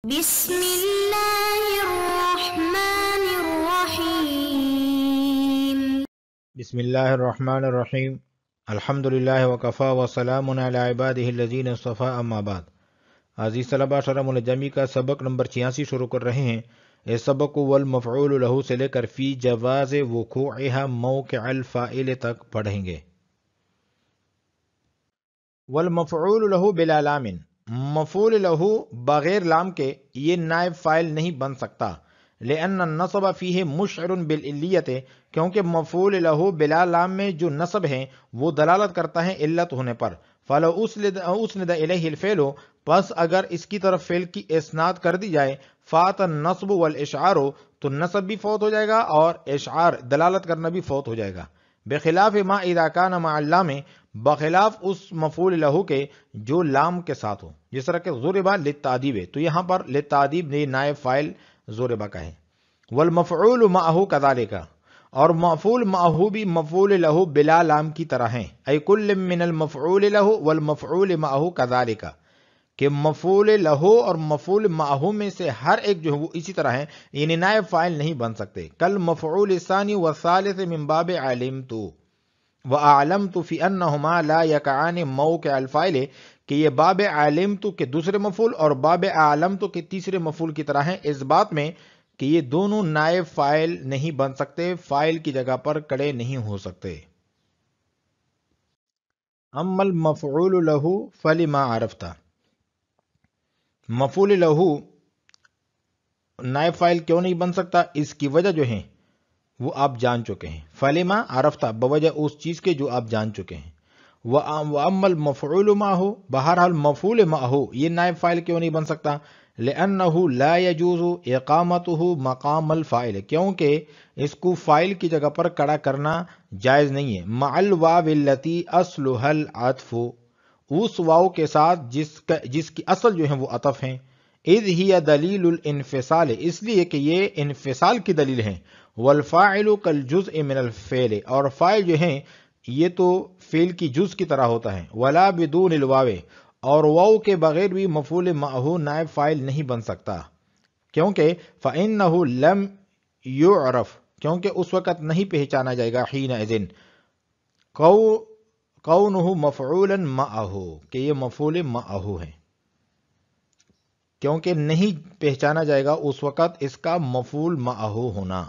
بسم اللہ الرحمن الرحیم بسم اللہ الرحمن الرحیم الحمدللہ وکفا وسلام علی عبادہ الذین اصطفیٰ اما بعد۔ عزیز طلبہ، شرح الجمی کا سبق نمبر 86 شروع کر رہے ہیں۔ اس سبق کو والمفعول لہ سے لے کر فی جواز وقوعها موقع الفاعل تک پڑھیں گے۔ والمفعول لہ بلا لام، مفعول لہ بغیر لام کے یہ نائب فاعل نہیں بن سکتا۔ لأن النصب فیہ مشعر بالعلیت، کیونکہ مفعول لہ بلا لام میں جو نصب ہیں وہ دلالت کرتا ہے علت ہونے پر۔ فلو اسند الیہ الفعل، پس اگر اس کی طرف فعل کی اسناد کر دی جائے، فات النصب والاشعار، تو نصب بھی فوت ہو جائے گا اور اشعار دلالت کرنا بھی فوت ہو جائے گا۔ بخلاف ما اذا کان مع اللام، بخلاف اس مفعول لہ کے جو لام کے ساتھ ہو، جس طرح کہ ضربہ للتعذیب، تو یہاں پر للتعذیب نے نائب فاعل ضربہ کا ہے۔ والمفعول معہ کذالک، اور مفعول معہ بھی مفعول لہ بلا لام کی طرح ہیں۔ ای کل من المفعول لہ والمفعول معہ کذالک، کہ مفعول لہ اور مفعول معہ میں سے ہر ایک جو ہے وہ اسی طرح ہے، یعنی نائب فاعل نہیں بن سکتے۔ کل مفعول الثانی والثالث من باب علمت وَأَعْلَمْتُ فِي أَنَّهُمَا لَا يَقَعَانِ مَوْقِعَ الْفَاعِلِ، کہ یہ باب علمت کے دوسرے مفعول اور باب اعلمت کے تیسرے مفعول کی طرح ہیں، اس بات میں کہ یہ دونوں نائب فاعل نہیں بن سکتے، فاعل کی جگہ پر کھڑے نہیں ہو سکتے۔ اما المفعول لہ فلما عرفت، مفعول لہ نائب فاعل کیوں نہیں بن سکتا؟ اس کی وجہ جو ہے وہ آپ جان چکے ہیں۔ فلما عرفت، بوجہ اس چیز کے جو آپ جان چکے ہیں۔ وَأَمَّا الْمَفْعُولُ مَعَهُ، بہرحال مفعول معہ یہ نائب فاعل کیوں نہیں بن سکتا؟ لِأَنَّهُ لَا يَجُوزُ إِقَامَتُهُ مَقَامَ الْفَاعِلِ، کیونکہ اس کو فاعل کی جگہ پر کھڑا کرنا جائز نہیں ہے۔ مَعَ الْوَاوِ الَّتِي أَصْلُهَا الْعَطْفُ، اس واو کے ساتھ جس کی اصل جو ہے وہ عطف ہیں۔ اذ ہی دلیل الانفصال، اس لیے کہ یہ انفصال کی دلیل ہے۔ والفاعل کالجزء من الفعل، اور فاعل جو ہیں یہ تو فعل کی جز کی طرح ہوتا ہے۔ ولا بدون الواو، اور واو کے بغیر بھی مفعول معہ نائب فاعل نہیں بن سکتا، کیونکہ فإنہ لم یعرف، کیونکہ اس وقت نہیں پہچانا جائے گا، حینئذ کونہ مفعولا معہ، کہ یہ مفعول معہ ہے، کیونکہ نہیں پہچانا جائے گا اس وقت اس کا مفعول معہ ہونا۔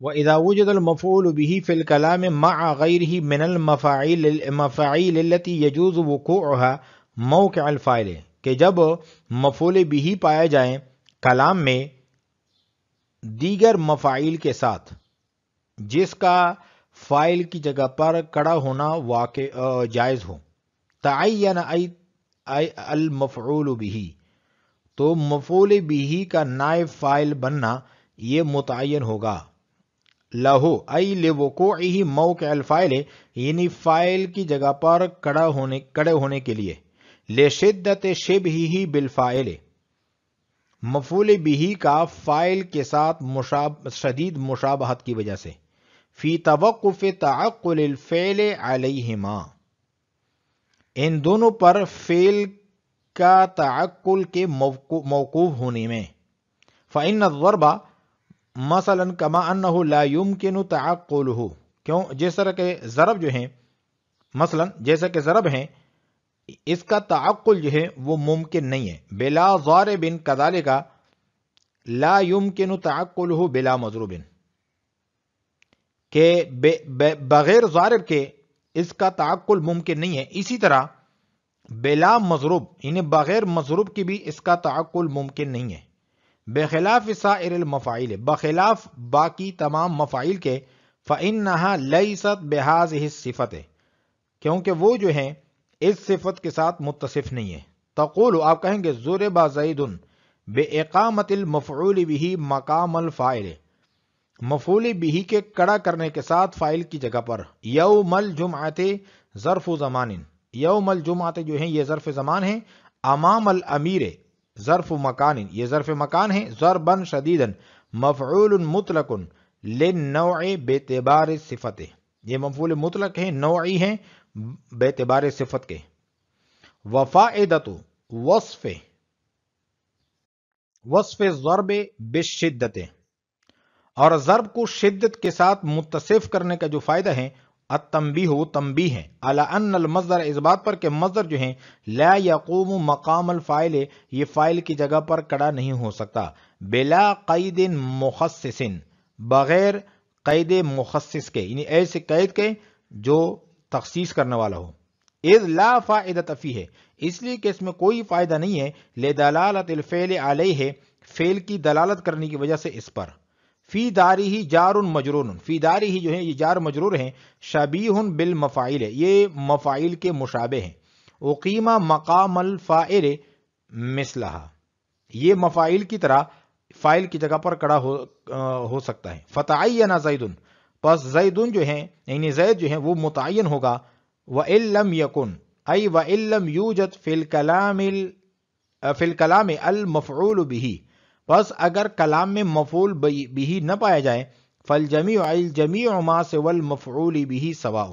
وَإِذَا وُجِدَ الْمَفْعُولُ بِهِ فِي الْكَلَامِ مَعَ غَيْرِهِ مِنَ الْمَفَاعِيلِ الَّتِي يَجُوزُ وُقُوعُهَا مَوْقِعَ الْفَاعِلِ، کہ جب مفعول به پایا جائے کلام میں دیگر مفاعیل کے ساتھ جس کا فاعل کی جگہ پر کھڑا ہونا جائز ہو، تعین المفعول به، تو مفعول به کا نائب فاعل بننا یہ متعین ہوگا۔ لہو ای لوقوعہ موقع الفاعل، یعنی فاعل کی جگہ پر کھڑے ہونے کے لیے۔ لشدت شبہہ بالفاعل، مفعول به کا فاعل کے ساتھ شدید مشابہت کی وجہ سے۔ فی توقف تعقل الفعل علیہما، ان دونوں پر فعل کا تعقل کے موقوف ہونے میں۔ فإن الضرب مثلا کما انہ لا یمکن تعقلہ، کیوں؟ جس طرح کہ ضرب جو ہیں، مثلا جیسا کہ ضرب ہیں، اس کا تعقل جو ہے وہ ممکن نہیں ہے۔ بلا ضارب کذالک لا یمکن تعقلہ بلا مضروب، کہ بغیر ضارب کے اس کا تعقل ممکن نہیں ہے، اسی طرح بلا مضروب، یعنی بغیر مضروب کی بھی اس کا تعقل ممکن نہیں ہے۔ بخلاف سائر المفاعیل، بخلاف باقی تمام مفاعیل کے، فإنها لیست بہذہ الصفت، کیونکہ وہ جو ہیں اس صفت کے ساتھ متصف نہیں ہے۔ تقول، آپ کہیں گے ضرب زید بإقامت المفعول به مقام الفاعل، مفعول به کے کھڑا کرنے کے ساتھ فاعل کی جگہ پر۔ یوم الجمعۃ ظرف زمان، یوم الجمعۃ جو ہیں یہ ظرف زمان ہے۔ امام الامیر ظرف مکان، یہ ظرف مکان ہے۔ ضربا شدیدا مفعول مطلق للنوع باعتبار صفت، یہ مفعول مطلق ہے، نوعی ہے باعتبار صفت کے۔ وفائدۃ وصف وصف ضرب بالشدت، اور ضرب کو شدت کے ساتھ متصف کرنے کا جو فائدہ ہے، التنبیہ وہ تنبیہ ہے، علی ان المصدر اس بات پر کہ مصدر جو ہیں لا یقوم مقام الفاعل، یہ فاعل کی جگہ پر کھڑا نہیں ہو سکتا، بلا قید مخصص، بغیر قید مخصص کے، یعنی ایسے قید کے جو تخصیص کرنے والا ہو، اذ لا فائدۃ فیہ، اس لیے کہ اس میں کوئی فائدہ نہیں ہے، لدلالۃ الفعل علیہ، فعل کی دلالت کرنے کی وجہ سے اس پر، فی داری ہی جار مجرور، فی داری ہی جو ہے یہ جار مجرور ہیں، شبیہ بالمفاعل، یہ مفاعل کے مشابہ ہیں، اقیم مقام الفاعل مثلہا، یہ مفاعل کی طرح فاعل کی جگہ پر کھڑا ہو سکتا ہے، فتعین زید، پس زیدن جو ہیں یعنی زید جو ہیں وہ متعین ہوگا، وَإِن لَمْ يَكُنْ أي وَإِن لَمْ يوجد فی الکلام المفعول به، پس اگر کلام میں مفعول به نہ پایا جائے، فالجمیع الجمیع ما سوى المفعول به سواء،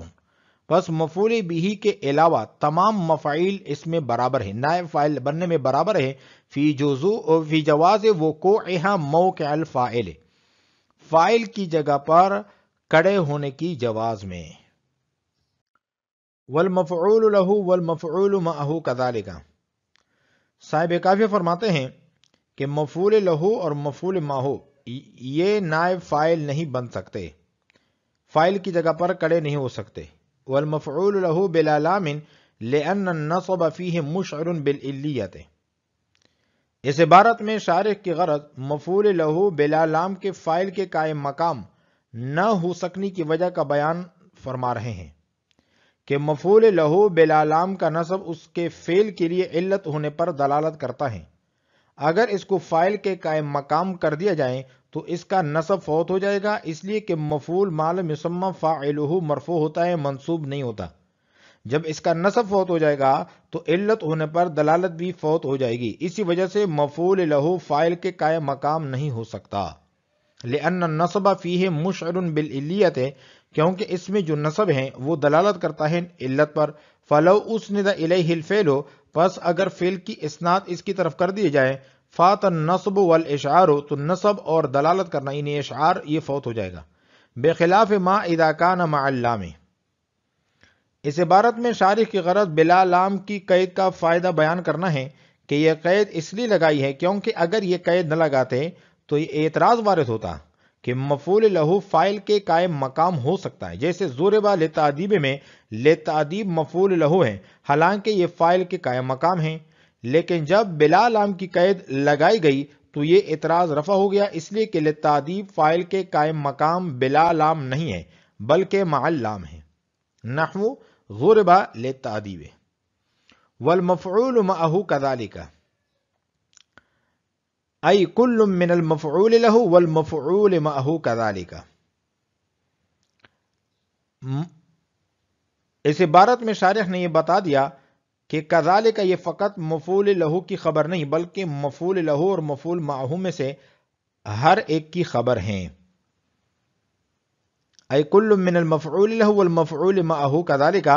پس مفعول به کے علاوہ تمام مفاعیل اس میں برابر ہیں، نائب فاعل بننے میں برابر ہے، فی جواز وقوعها موقع الفاعل، فاعل کی جگہ پر کھڑے ہونے کی جواز میں، والمفعول له والمفعول معه كذلك، صاحب کافیہ فرماتے ہیں کہ مفعول لہو اور مفعول ماہو یہ نائب فاعل نہیں بن سکتے، فاعل کی جگہ پر کھڑے نہیں ہو سکتے، والمفعول لہو بلا لام لأن النصب فیہ مشعر بالعلیت، اس عبارت میں شارح کی غرض مفعول لہو بلا لام کے فاعل کے قائم مقام نہ ہو سکنے کی وجہ کا بیان فرما رہے ہیں کہ مفعول لہو بلا لام کا نصب اس کے فعل کے لیے علت ہونے پر دلالت کرتا ہے، اگر اس کو فاعل کے قائم مقام کر دیا جائے تو اس کا نصب فوت ہو جائے گا، اس لیے کہ مفعول ما لم یسمى فاعلہ مرفوع ہوتا ہے، منصوب نہیں ہوتا، جب اس کا نصب فوت ہو جائے گا تو علت ہونے پر دلالت بھی فوت ہو جائے گی، اسی وجہ سے مفعول لہو فاعل کے قائم مقام نہیں ہو سکتا، لأن النصب فیہ مشعر بالعلیت، کیونکہ اس میں جو نصب ہیں وہ دلالت کرتا ہے علت پر، فلو اسند الیہ الفعل، پس اگر فعل کی اسناد اس کی طرف کر دیے جائے، فات النصب والاشعار، تو نصب اور دلالت کرنا یعنی اشعار یہ فوت ہو جائے گا، بخلاف ما اذا کان مع اللام، اس عبارت میں شارح کی غرض بلا لام کی قید کا فائدہ بیان کرنا ہے کہ یہ قید اس لیے لگائی ہے کیونکہ اگر یہ قید نہ لگاتے تو یہ اعتراض وارد ہوتا کہ مفعول لہو فاعل کے قائم مقام ہو سکتا ہے، جیسے ضربا لتعدیب میں لتعدیب مفعول لہو ہے، حالانکہ یہ فاعل کے قائم مقام ہیں، لیکن جب بلا لام کی قید لگائی گئی تو یہ اعتراض رفع ہو گیا، اس لیے کہ لتعدیب فاعل کے قائم مقام بلا لام نہیں ہے بلکہ مع اللام ہے، نحو ضربا للتعدیب، والمفعول معه كذلك، ای کل من المفعول له والمفعول معه كذلك، اس عبارت میں شارح نے یہ بتا دیا کہ کذالک یہ فقط مفعول له کی خبر نہیں بلکہ مفعول له اور مفعول معه میں سے ہر ایک کی خبر ہیں، ای کل من المفعول له والمفعول معه كذلك،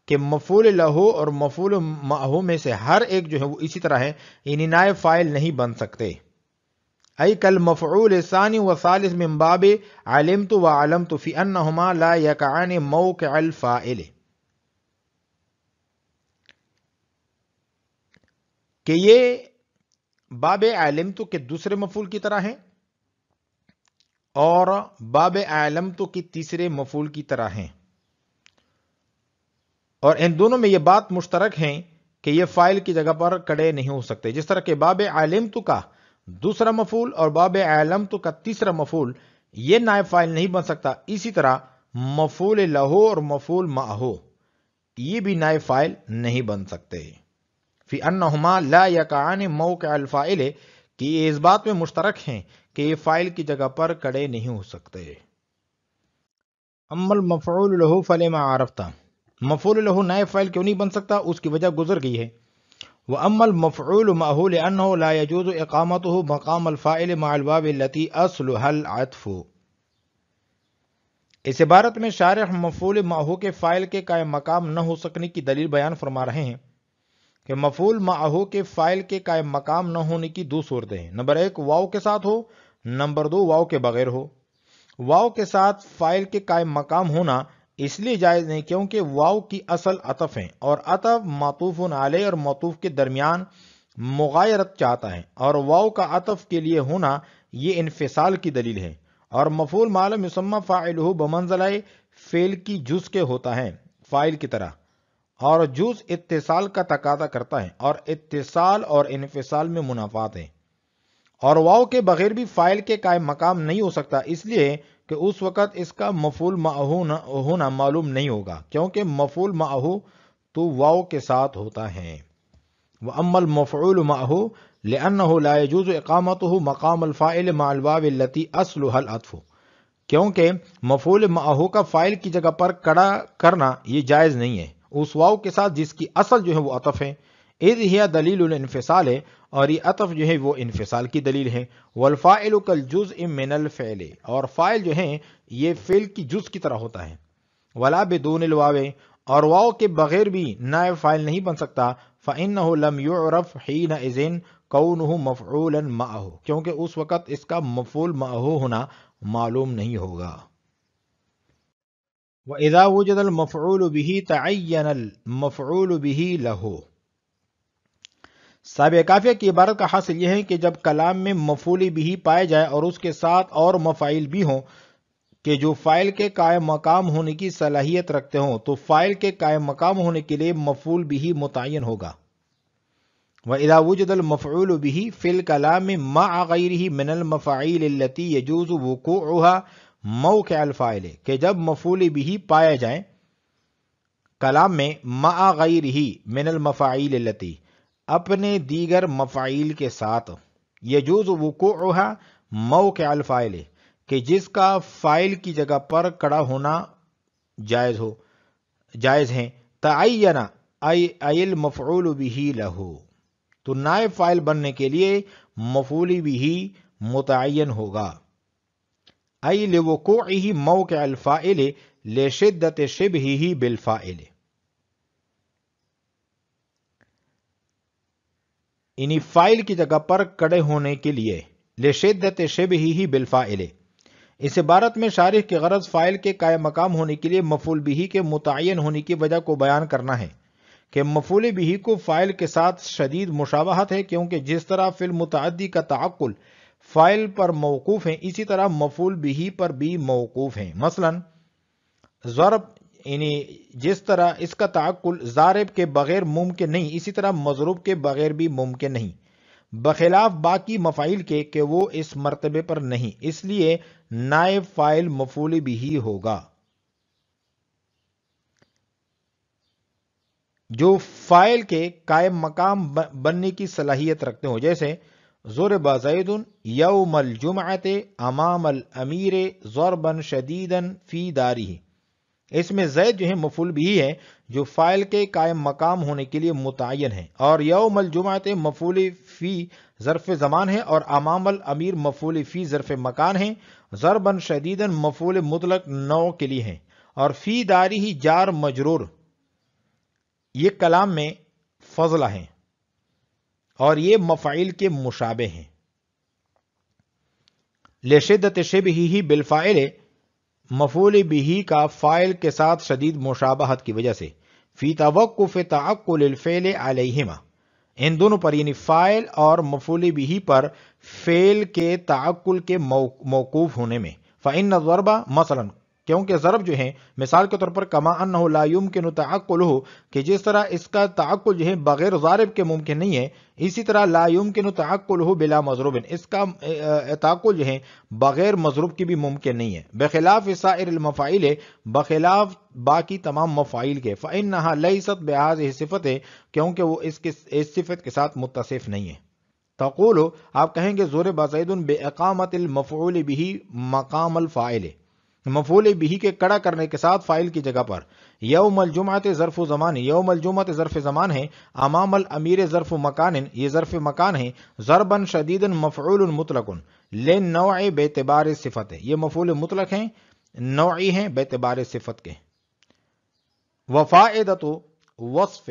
کہ مفعول له اور مفعول معه میں سے ہر ایک جو ہے وہ اسی طرح ہے، یعنی نائب فاعل نہیں بن سکتے، ای کل مفعول ثانی و ثالث من باب علمت و علمت فی انہما لا یقعان موقع الفاعل، کہ یہ باب علمت کے دوسرے مفعول کی طرح ہیں اور باب علمت کی تیسرے مفعول کی طرح ہیں، اور ان دونوں میں یہ بات مشترک ہیں کہ یہ فاعل کی جگہ پر کھڑے نہیں ہو سکتے، جس طرح کہ باب علمت کا دوسرا مفعول اور باب علمت کا تیسرا مفعول یہ نائب فاعل نہیں بن سکتا، اسی طرح مفعول لہو اور مفعول معہو یہ بھی نائب فاعل نہیں بن سکتے، فی انہما لا یقعان موقع الفاعل، کہ یہ اس بات میں مشترک ہیں کہ یہ فاعل کی جگہ پر کھڑے نہیں ہو سکتے، اما المفعول لہو فلما عرفت، مفعول لہو نائب فاعل کیوں نہیں بن سکتا اس کی وجہ گزر گئی ہے، وَأَمَّا الْمَفْعُولُ مَعَهُ لِأَنَّهُ لَا يَجُوزُ إِقَامَتُهُ مَقَامَ الْفَاعِلِ مَعَ الْوَاوِ الَّتِي أَصْلُهَا الْعَطْفُ، اس عبارت میں شارح مفعول معه کے فاعل کے قائم مقام نہ ہو سکنے کی دلیل بیان فرما رہے ہیں کہ مفعول معہو کے فائل کے قائم مقام نہ ہونے کی دو صورتیں ہیں. نمبر 1 واو کے ساتھ ہو، نمبر 2 واو کے بغیر ہو. واو کے ساتھ فائل کے قائم مقام ہونا اس لیے جائز نہیں کیونکہ واو کی اصل عطف ہیں، اور عطف معطوف علیہ اور معطوف کے درمیان مغایرت چاہتا ہے، اور واو کا عطف کے لیے ہونا یہ انفصال کی دلیل ہے. اور مفعول ما لم یسمى فاعلہ بمنزلہ فعل کی جز کے ہوتا ہے فاعل کی طرح، اور جز اتصال کا تقاضا کرتا ہے، اور اتصال اور انفصال میں منافات ہیں. اور واو کے بغیر بھی فاعل کے قائم مقام نہیں ہو سکتا، اس لیے کہ اس وقت اس کا مفعول معہو ہونا معلوم نہیں ہوگا، کیونکہ مفعول معہو تو واو کے ساتھ ہوتا ہے. وَأَمَّا الْمَفْعُولُ مَعَهُ لِأَنَّهُ لَا يَجُوزُ إِقَامَتُهُ مَقَامَ الْفَاعِلِ مَعَ الْوَاوِ الَّتِي أَصْلُهَا الْعَطْفُ، کیونکہ مفعول معہو کا فاعل کی جگہ پر کڑا کرنا یہ جائز نہیں ہے اس واو کے ساتھ جس کی اصل جو ہے وہ عطف ہے. اذ ہی دلیل الانفصال ہے، اور یہ عطف جو ہے وہ انفصال کی دلیل ہے. والفاعل کالجزء من الفعل، اور فاعل جو ہے یہ فعل کی جز کی طرح ہوتا ہے. ولا بدون الواو، اور واو کے بغیر بھی نائب فاعل نہیں بن سکتا. فإنه لم يعرف حينئذ كونه مفعولا معه، کیونکہ اس وقت اس کا مفعول معه ہونا معلوم نہیں ہوگا. وإذا وجد المفعول به تعين المفعول به له. سابع کافیہ کی عبارت کا حاصل یہ ہے کہ جب کلام میں مفعول بھی پائے جائے اور اس کے ساتھ اور مفاعل بھی ہوں کہ جو فاعل کے قائم مقام ہونے کی صلاحیت رکھتے ہوں، تو فاعل کے قائم مقام ہونے کے لیے مفعول بھی متعین ہوگا. وَإِذَا وُجِدَ الْمَفْعُولُ بِهِ فِي الْكَلَامِ مَعَ غَيْرِهِ مِنَ الْمَفَاعِيلِ الَّتِي يَجُوزُ وُقُوعُهَا مَوْقِعَ الْفَاعِلِ، کہ جب مفعول بھی پایا جائے کلام میں مَعَ غَيْرِهِ مِنَ الْمَفَاعِيلِ الَّتِي، اپنے دیگر مفاعیل کے ساتھ، یجوز وقوعها موقع الفاعل، کہ جس کا فاعل کی جگہ پر کڑا ہونا جائز ہے. تعین ای المفعول به له، تو نائب فاعل بننے کے لیے مفعول به متعین ہوگا. ای لوقوعه موقع الفاعل لشدت شبهه بالفاعل، یعنی فاعل کی جگہ پر کڑے ہونے کے لیے لشدت شبہہ بالفاعل. اس عبارت میں شارح کی غرض فاعل کے قائم مقام ہونے کے لیے مفعول بھی کے متعین ہونے کی وجہ کو بیان کرنا ہے کہ مفعول بھی کو فاعل کے ساتھ شدید مشابہت ہے، کیونکہ جس طرح فعل متعدی کا تعقل فاعل پر موقوف ہے، اسی طرح مفعول بھی پر بھی موقوف ہیں. مثلا ضرب، یعنی جس طرح اس کا تعقل ضارب کے بغیر ممکن نہیں، اسی طرح مضروب کے بغیر بھی ممکن نہیں، بخلاف باقی مفاعیل کے کہ وہ اس مرتبے پر نہیں، اس لیے نائب فاعل مفعول بھی ہوگا. جو فاعل کے قائم مقام بننے کی صلاحیت رکھتے ہوں، جیسے ضرب زید یوم الجمعۃ امام الامیر ضربا شدیدا فی دارہ، اس میں زید جو ہے مفعول بھی ہے جو فاعل کے قائم مقام ہونے کے لیے متعین ہے، اور یوم الجمعۃ مفعول فی ظرف زمان ہے، اور امام الامیر مفعول فی ظرف مکان ہے. ضربا شدیدا مفعول مطلق نوع کے لیے ہے، اور فی دارہ جار مجرور یہ کلام میں فضلہ ہیں اور یہ مفاعیل کے مشابہ ہیں. لشدت شبہہ بالفاعل، مفعول بھی کا فاعل کے ساتھ شدید مشابہت کی وجہ سے. فی توقف تعقل الفعل علیہما، ان دونوں پر یعنی فاعل اور مفعول بھی پر فعل کے تعقل کے موقوف ہونے میں. فإن الضرب مثلا، کیونکہ ضرب جو ہے مثال کے طور پر کما انہ لا یمکن تعقلہ، کہ جس طرح اس کا تعقل جو ہے بغیر ضارب کے ممکن نہیں ہے، اسی طرح لا یمکن تعقلہ بلا مضروب، اس کا تعقل جو ہے بغیر مضروب کی بھی ممکن نہیں ہے. بخلاف سائر المفاعیل، بخلاف باقی تمام مفاعیل کے. فإنہا لیست بہذہ صفت، کیونکہ وہ اس صفت کے ساتھ متصف نہیں ہے. تقول، آپ کہیں گے ضرب زید باقامت المفعول به مقام الفاعل، مفعول بھی کے کڑا کرنے کے ساتھ فاعل کی جگہ پر. یوم الجمعۃ ظرف زمان، یوم الجمعۃ ظرف زمان ہے. امام الامیر ظرف مکان، یہ ظرف مکان ہے. ضربا شدیدا مفعول مطلق للنوع باعتبار صفت، یہ مفعول مطلق ہیں، نوعی ہیں باعتبار صفت کے. وفائدۃ وصف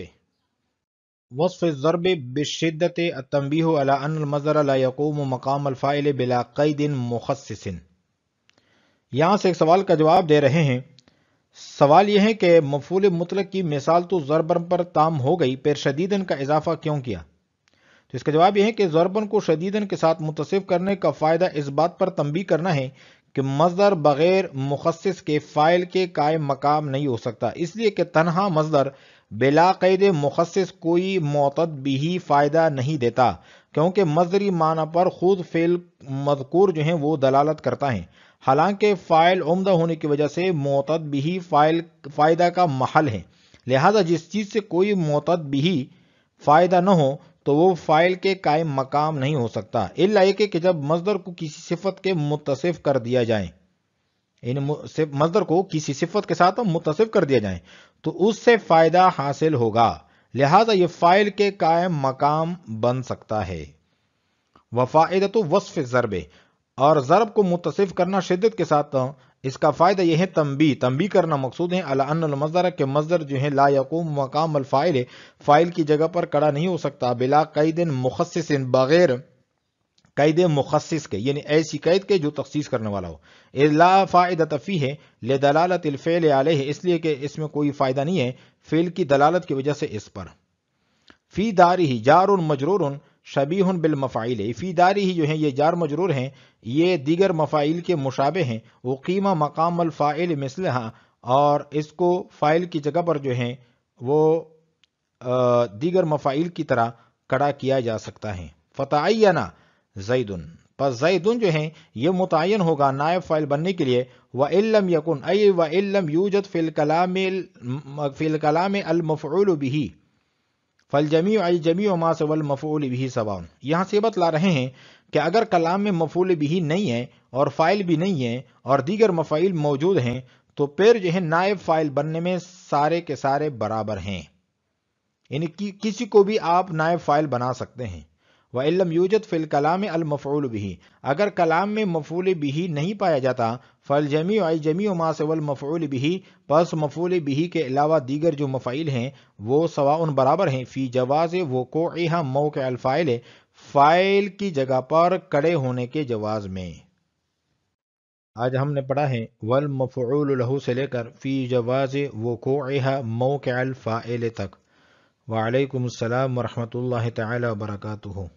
وصف الضرب بالشدت التنبیہ علی ان المصدر لا يقوم مقام الفاعل بلا قید مخصص۔ یہاں سے ایک سوال کا جواب دے رہے ہیں۔ سوال یہ ہے کہ مفعول مطلق کی مثال تو ضربن پر تام ہو گئی، پھر شدیدن کا اضافہ کیوں کیا؟ تو اس کا جواب یہ ہے کہ ضربن کو شدیدن کے ساتھ متصف کرنے کا فائدہ اس بات پر تنبیہ کرنا ہے کہ مصدر بغیر مخصص کے فاعل کے قائم مقام نہیں ہو سکتا، اس لیے کہ تنہا مصدر بلا قید مخصص کوئی معتد بھی فائدہ نہیں دیتا، کیونکہ مصدری معنی پر خود فعل مذکور جو ہیں وہ دلالت کرتا ہے، حالانکہ فاعل عمدہ ہونے کی وجہ سے معتد بھی فائدہ کا محل ہے، لہذا جس چیز سے کوئی معتد بھی فائدہ نہ ہو تو وہ فاعل کے قائم مقام نہیں ہو سکتا، الا یہ کہ جب مصدر کو کسی صفت کے متصف کر دیا جائے، یعنی مصدر کو کسی صفت کے ساتھ متصف کر دیا جائے تو اس سے فائدہ حاصل ہوگا، لہذا یہ فاعل کے قائم مقام بن سکتا ہے۔ وفائدۃ وصف الضرب، اور ضرب کو متصف کرنا شدت کے ساتھ اس کا فائدہ یہ ہے تنبیہ کرنا مقصود ہے علی ان المصدر کہ مصدر جو ہے لا یقوم مقام الفاعل، فاعل کی جگہ پر کھڑا نہیں ہو سکتا، بلا قید مخصص بغیر قید مخصص کے، یعنی ایسی قید کے جو تخصیص کرنے والا ہو، اذ لا فائدۃ فیہ لدلالت الفعل علیہ، اس لیے کہ اس میں کوئی فائدہ نہیں ہے فعل کی دلالت کی وجہ سے اس پر۔ فی دارہ جار مجرور شبیہ بالمفاعیل، فی دارہ جو ہیں یہ جار مجرور ہیں، یہ دیگر مفاعیل کے مشابہ ہیں، وقیمہ مقام الفاعل مثلہا، اور اس کو فاعل کی جگہ پر جو ہیں وہ دیگر مفاعیل کی طرح کھڑا کیا جا سکتا ہے۔ فتعین زید، پس زیدن جو ہیں یہ متعین ہوگا نائب فاعل بننے کے لیے، وَإِن لَمْ يَكُنْ أَيْ وَإِن لَمْ يوجد فِي الْكَلَامِ الْمَفْعُولُ بِهِ فالجمیع ای جمیع ما سوى المفعول به سواء۔ یہاں سے بتلا رہے ہیں کہ اگر کلام میں مفعول به نہیں ہے اور فاعل بھی نہیں ہے اور دیگر مفاعیل موجود ہیں تو پھر جو ہے نائب فاعل بننے میں سارے کے سارے برابر ہیں، یعنی کسی کو بھی آپ نائب فاعل بنا سکتے ہیں۔ وَإِن لَمْ يُوجَدْ فِي الْكَلَامِ الْمَفْعُولُ بِهِ، اگر کلام میں مفعول به نہیں پایا جاتا، فالجمیع ای جمیع ما سوى المفعول به، پس مفعول به کے علاوہ دیگر جو مفاعیل ہیں وہ سواء برابر ہیں، فی جواز وقوعها موقع الفاعل، فاعل کی جگہ پر کھڑے ہونے کے جواز میں۔ آج ہم نے پڑھا ہے والمفعول له سے لے کر فی جواز وقوعها موقع الفاعل تک۔ وعلیکم السلام ورحمۃ اللہ تعالی وبرکاتہ۔